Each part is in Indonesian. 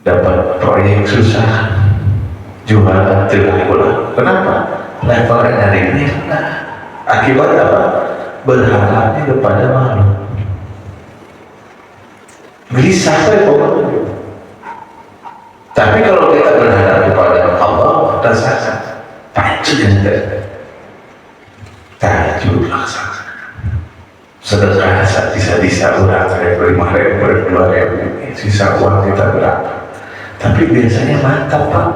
dapat proyek susah, jualan tidak pulang. Kenapa? Level energinya rendah. Akibat apa? Berharapnya kepada makhluk. Gelisah ya pokoknya. Tapi kalau kita berharap kepada Allah, rasakan pacu yang tahajud laksanakan. Sedekah bisa orang saya 5.000, 2.000, sisa uang kita berapa? Tapi biasanya mantap Pak.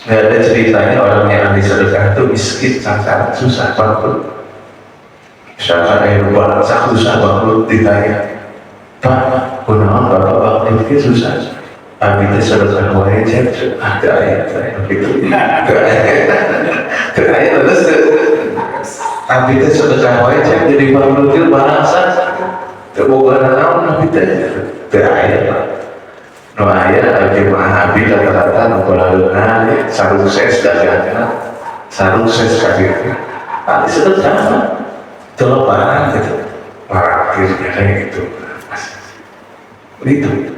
Nggak ada ceritanya orang yang ahli sedekah itu miskin, sangat susah banget. Misalkan ada lupa susah banget ditanya, Pak, kunaon Bapak itu susah. Abi itu sedekah wajib, ada ayat begitu. Ada ayat terus. Abi itu sedekah wajib jadi pamrukil bahasa. Terboga naon abi itu. Ada ayat Pak. No ayat jemaah abi rata-rata nopolaleuna sarung ses dagangna, sarung ses kabirna. Abi sedekah. Teleparan gitu, parkirnya kayak gitu, begitu.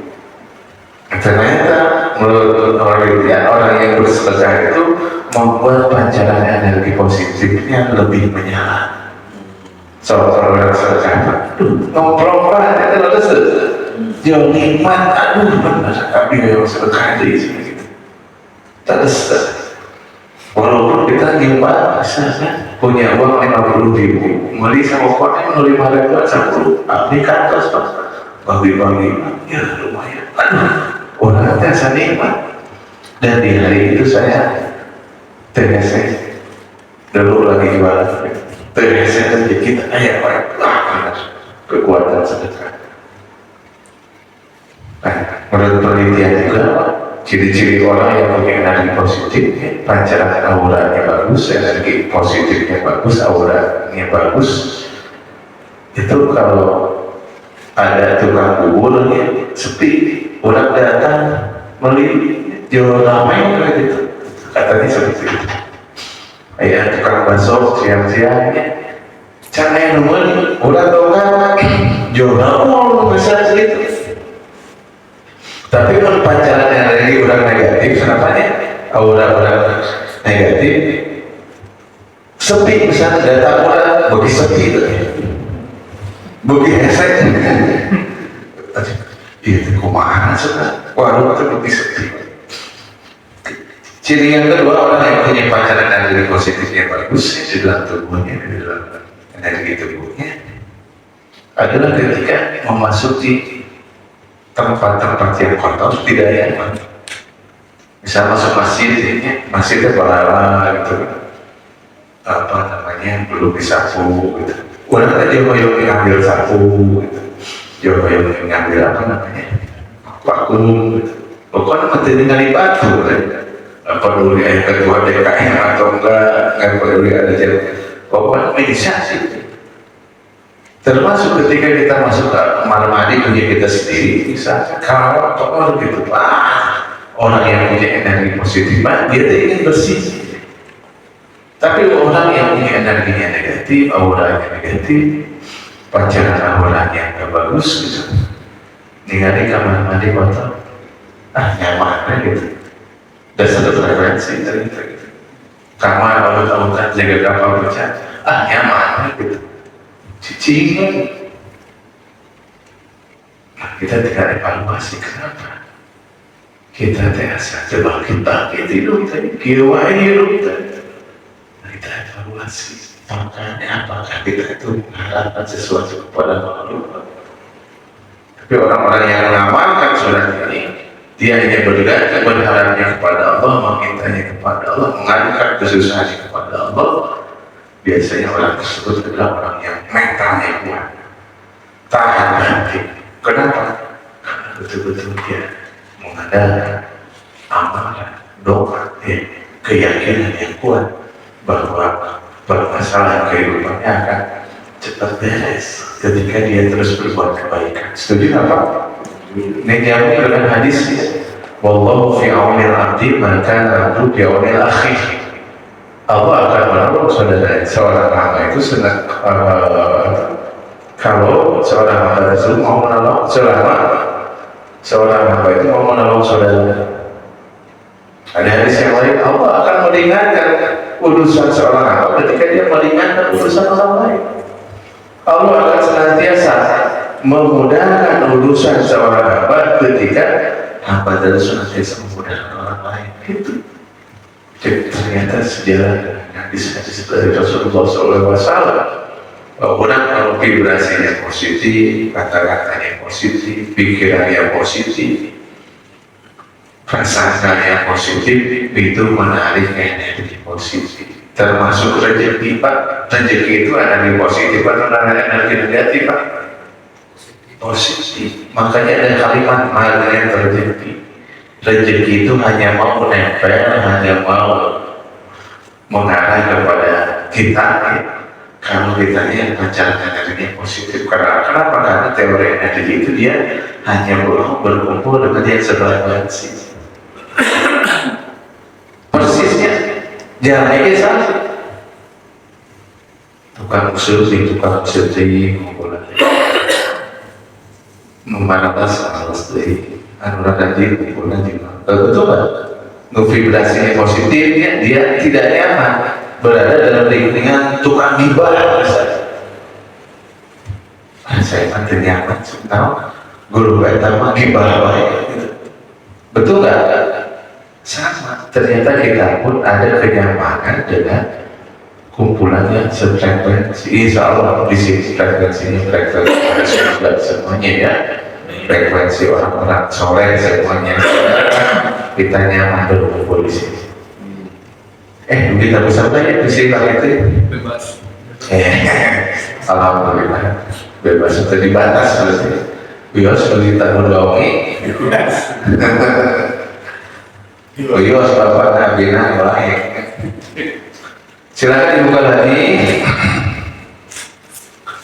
Ternyata menurut orang yang bersedekah itu membuat pancaran energi positifnya lebih menyala. Seorang sedekah, ngomprong banget itu ada jauh nikmat, benar, tapi yang sedekah itu gitu. Terus, walaupun kita nyumbang, punya uang 50.000, beli sama konek 5.000, 10, di kantor bagi-bagi, ya lumayan. Orang terasa nikmat. Dan di hari itu saya terasa dulu lagi jualan, terasa aja kita ayat kekuatan sedekah. Menurut penelitian juga, ciri-ciri orang yang punya energi positif, pancaran auranya bagus, energi positifnya bagus, auranya bagus. Itu kalau ada tukang bubur sepi, orang datang beli jual ramai gitu, katanya seperti itu. Ayah tukang bakso siang-siangnya, canggih nemen, orang tukang jual ramai besar segitu. Tapi kalau pancaran energi orang negatif, kenapanya? Aura-aura negatif, sepi misalnya datang orang bagi sepi itu, bagi esek. Itu kumaha sudah, warung itu bagi sepi. Ciri yang kedua, orang yang punya pancaran energi positifnya bagus di dalam tubuhnya, di dalam energi tubuhnya, adalah ketika memasuki tempat-tempat yang kotor tidak nyaman. Bisa masuk masjid, masjidnya balala gitu, apa namanya, belum disapu gitu. Orang kan jauh-jauh ngambil sapu gitu, jauh-jauh ngambil apa namanya, vakum gitu. Pokoknya mesti tinggal di batu kan. Apa peduli ada ketua DKM atau enggak peduli ada jalan. Pokoknya bisa sih. Termasuk ketika kita masuk ke kamar mandi punya kita sendiri, bisa kalau kotor gitu, orang yang punya energi positif, dia ingin bersih. Tapi orang yang punya energinya negatif, auranya negatif, pancaran auranya nggak bagus gitu, ningali kamar mandi kotor, nyaman gitu. Dan satu referensi dari itu, kamar alut-alutan jaga kapal pecah, nyaman gitu. Cicing, kita tidak evaluasi kenapa kita terasa coba kita hidup tadi kiwai hidup tadi kita evaluasi makanya apakah kita itu mengharapkan sesuatu kepada makhluk. Tapi orang-orang yang mengamalkan surat ini, dia hanya berharapnya kepada Allah, memintanya kepada Allah, mengadukan kesusahannya kepada Allah. Biasanya orang tersebut adalah orang yang mentalnya kuat, tahan banting. Kenapa? Karena betul-betul dia mengadakan amalan, doa, keyakinan yang kuat bahwa permasalahan kehidupannya akan cepat beres ketika dia terus berbuat kebaikan. Setuju apa? Ini nyambung dengan hadis ya. Wallahu fi aunil abdi ma kana abdu fi aunil akhi. Allah akan menolong seorang hamba itu Kalau seorang hamba tersebut mau menolong, selama seorang hamba itu mau menolong saudara. Ada hadis yang lain, Allah akan meringankan urusan seorang hamba ketika dia meringankan urusan orang lain. Allah akan senantiasa memudahkan urusan seorang hamba ketika hamba tersebut senantiasa memudahkan orang lain. Itu. Jadi ternyata sejalan dengan hadis-hadis dari Rasulullah SAW. Orang kalau vibrasinya positif, kata-katanya positif, pikirannya positif, prasangkanya positif, itu menarik energi positif. Termasuk rezeki, Pak. Rezeki itu energi positif atau energi negatif, Pak? Positif. Makanya ada kalimat magnet rezeki. Rezeki itu hanya mau menempel, hanya mau mengarah kepada kita. Kalau kita yang pacaran energinya positif, kenapa? Karena teori energi itu dia hanya berkumpul dengan yang sebelahansi. Persisnya jangan aja salah. Tukang syuting kumpulan memanatas alas dari anugerah tadi kumpulan juga. Betul kan? Vibrasinya positifnya dia tidak nyaman berada dalam lingkungan tukang gibah misalnya. Saya makin nyaman tahu guru pertama gibah baik gitu. Betul nggak? Sama. Ternyata kita pun ada kenyamanan dengan kumpulan yang sefrekuensi. Insya Allah di sini frekuensinya frekuensi semuanya ya. Frekuensi orang-orang soleh semuanya. Kita nyaman berkumpul di sini. Kita bisa tanya di sini itu bebas. Alhamdulillah bebas sudah dibatas berarti. Bios bagi tanggung jawabnya. Bios bapak nabina baik. Silakan dibuka lagi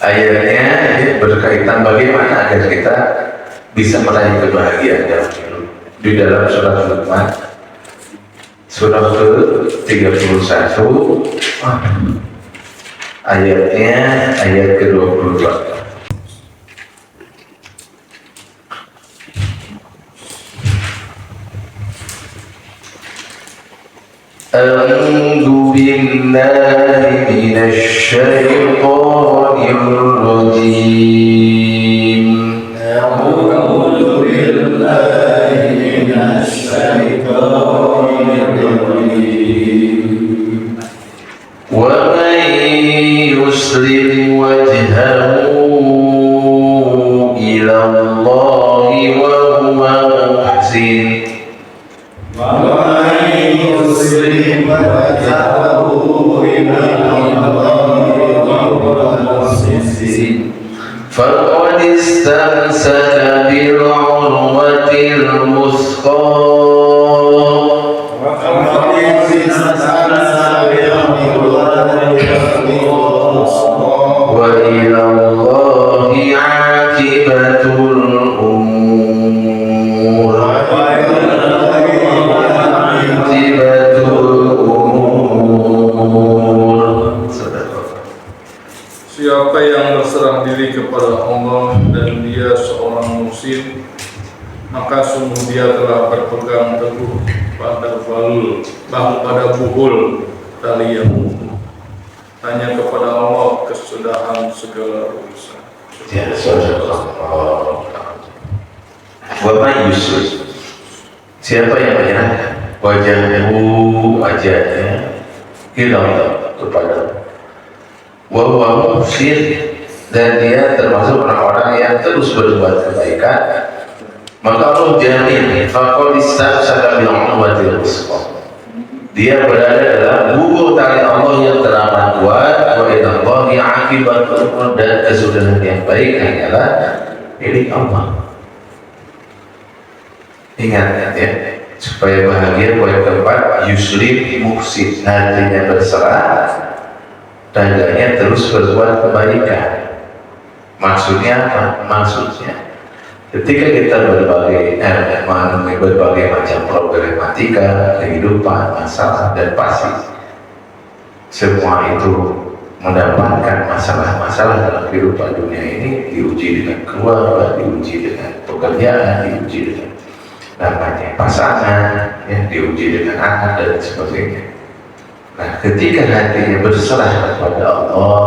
ayatnya berkaitan bagaimana agar kita bisa meraih kebahagiaan dalam hidup. Di dalam surat Luqman surah ke-31 ayatnya ayat ke-22. A'udzu billahi minasy syaithanir rajim. A'udzu billahi minasy syaithanir rajim. Wa man yuslim wajhahu ila Allahi wa huwa muhsin. فقد استمسك بالعروة الوثقى وإلى الله عاقبة الأمور. Siapa yang berserah diri kepada Allah dan dia seorang muhsin, maka sungguh dia telah berpegang teguh pada buhul tali yang hanya kepada Allah kesudahan segala urusan. Ya, Allah. Bapak Yusuf, siapa yang menyerahkan wajahnya hilang kepada wahwa muhsin, dan dia termasuk orang-orang yang terus berbuat kebaikan, maka Allah jamin faqad istamsaka bil urwatil wuthqa, dia berada dalam buku tali Allah yang teramat kuat. Wa ilallahi aqibatul umur, dan kesudahan yang baik hanyalah milik Allah. Ingat ya, supaya bahagia poin keempat, yuslim muhsin, hatinya berserah, dagangnya terus berbuat kebaikan. Maksudnya apa? Maksudnya ketika kita mengalami berbagai macam problematika kehidupan, masalah, dan pasti semua itu mendapatkan masalah-masalah dalam kehidupan dunia ini, diuji dengan keluarga, diuji dengan pekerjaan, diuji dengan namanya pasangan, ya, diuji dengan anak dan sebagainya. Nah, ketika hatinya berserah kepada Allah,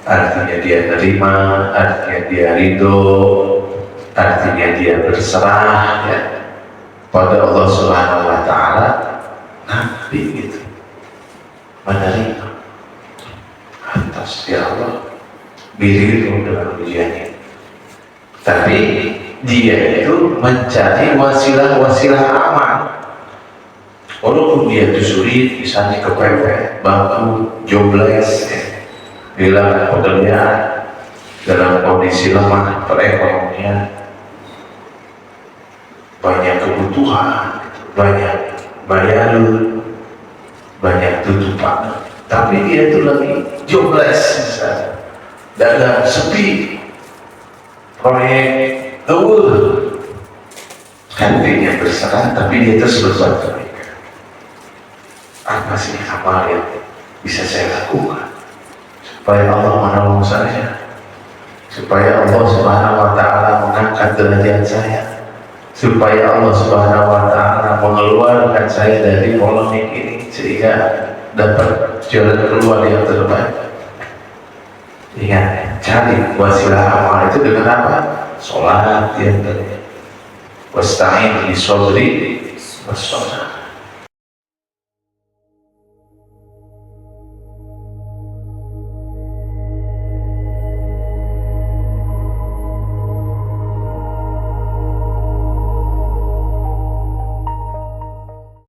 artinya dia terima, artinya dia ridho, artinya dia berserah, ya, pada Allah Subhanahu Wa Taala, nanti gitu menerima atas ya Allah dirimu dengan ujiannya. Tapi dia itu mencari wasilah-wasilah aman. Walaupun dia itu sulit, misalnya kepepet, bangku, jobless, ya, kehilangan pekerjaan, dalam kondisi lemah perekonomian, banyak kebutuhan, banyak bayaran, banyak tutupan, tapi dia itu lagi jobless misalnya, dagang sepi, proyek awal, hatinya berserah, tapi dia terus berbuat kebaikan. Apa sih amal yang bisa saya lakukan supaya Allah menolong saya, supaya Allah Subhanahu Wa Taala mengangkat derajat saya, supaya Allah Subhanahu Wa Taala mengeluarkan saya dari polemik ini sehingga dapat jalan keluar yang terbaik. Ingat, cari wasilah amal itu dengan apa? Sholat yang tadi. Wasta'in bis sabri was salat.